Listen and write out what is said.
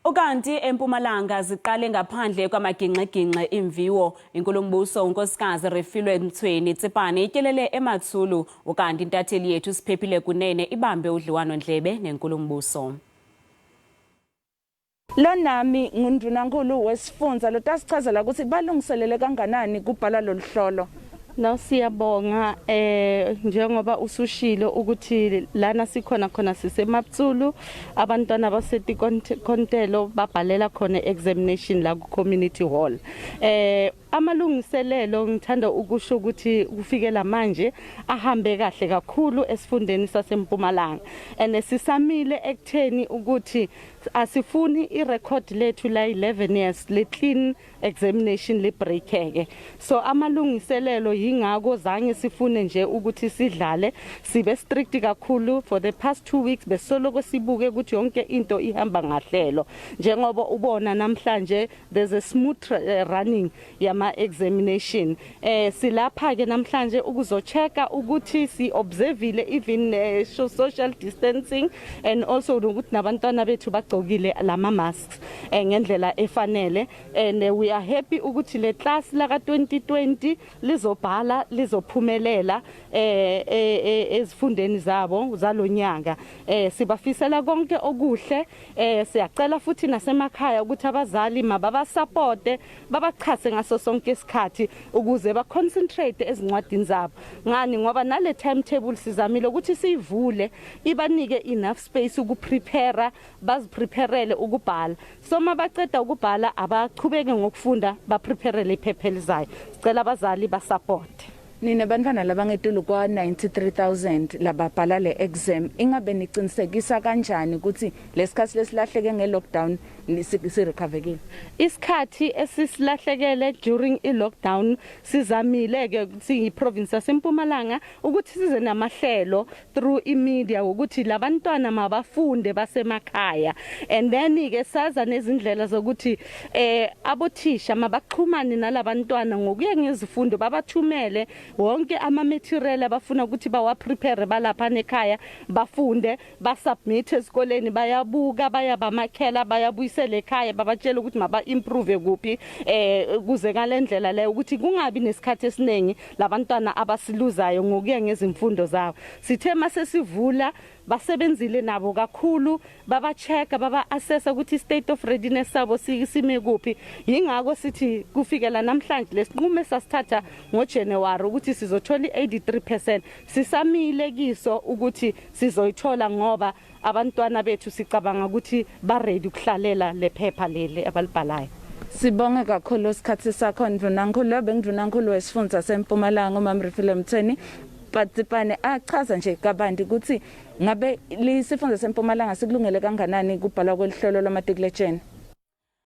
Ukanti eMpumalanga ziqale ngaphandle kwamaginqeginqe imviwo iNkulumbuso unkosikazi Refilwe Mthweni Tsipane ityelele eMatsulu ukanti intatheli yethu Siphephile Kunene ibambe udliwano ndlebe neNkulumbuso. Lo nami nguNdunankulu wesifundza lotasichazela ukuthi balungiselele kanganani kubhala loluhlolo. Siyabonga njengoba usushilo ukuthi lana sikhona khona siseMatsulu abantwana baseti kontelo babhalela khona examination la ku community hall. Amalungiselelo ngithanda ukusho ukuthi kufikela manje ahambe kahle kakhulu esifundeni saseMpumalanga sisamile ekutheni ukuthi asifuni irecord lethu la 11 years le clean examination le breakeke. So amalungiselelo yingako zange sifune nje ukuthi sidlale sibe strict kakhulu for the past 2 weeks besoloko sibuke ukuthi yonke into ihamba ngahlelo njengoba ubona namhlanje there's a smooth running yama examination. Silapha ke namhlanje ukuzochecka ukuthi si observeile even social distancing and also ukuthi nabantwana bethu bagcokile lama masks ngendlela efanele and we are happy ukuthi le class la ka 2020 lizobhala lizophumelela ezifundeni zabo zalonyanga. Sibafisela konke okuhle. Siyacela futhi nasemakhaya ukuthi abazali mababa supporte babachase ngaso sonke isikhathi ukuze ba concentrate ezincwadini zabo. Ngani ngoba nale timetable sizamile ukuthi sivule ibanike enough space ukuprepare bazipreparele ukubhala. So mabaceda ukubhala abaqhubeke ngokufunda bapreparele iphepha elizayo. Sicela abazali basupport. Nina bantwana labangetulu kwa 93,000 lababhala le exam ingabe niqinisekisa kanjani ukuthi lesikhathi lesilahleke ngelockdown sirecoverkile? Isikhathi esisilahlekele during ilockdown sizamile ke ukuthi iprovince yaseMpumalanga ukuthi size namahlelo through imedia ukuthi labantwana mabafunde basemakhaya and then ke saza nezindlela zokuthi abothisha mabaxhumane nalabantwana ngokuye ngezifundo babathumele wonke ama material abafuna ukuthi bawa prepare balapha ekhaya bafunde basubmit esikoleni bayabuka bayabamakhela bayabuyisela ekhaya babatshela ukuthi maba improve kuphi kuze ngalendlela le ukuthi kungabi nesikhathi esiningi labantwana abasiluzayo ngokuye ngezimfundo zabo. Sithe mase sivula basebenzile nabo kakhulu babachecka baba assess ukuthi state of readiness sabo sime kuphi. Yingako sithi kufikela namhlanje lesinqumo sasithatha ngoJanuary ukuthi sizothola 83%. Sisamile kiso ukuthi sizoyithola ngoba abantwana bethu sicabanga ukuthi ba ready ukuhlalela lephepha leli abalibhalayo. Sibonge kakhulu isikhathi sakho Ndunankulu bengiNdunankulu wesifundza seMpumalanga uMam Refilwe Mthweni Tsipane achaza nje kabanti ukuthi ngabe lisifundza seMpumalanga sikulungele kanganani kubhala kwelihlolo lwamatikletsheni.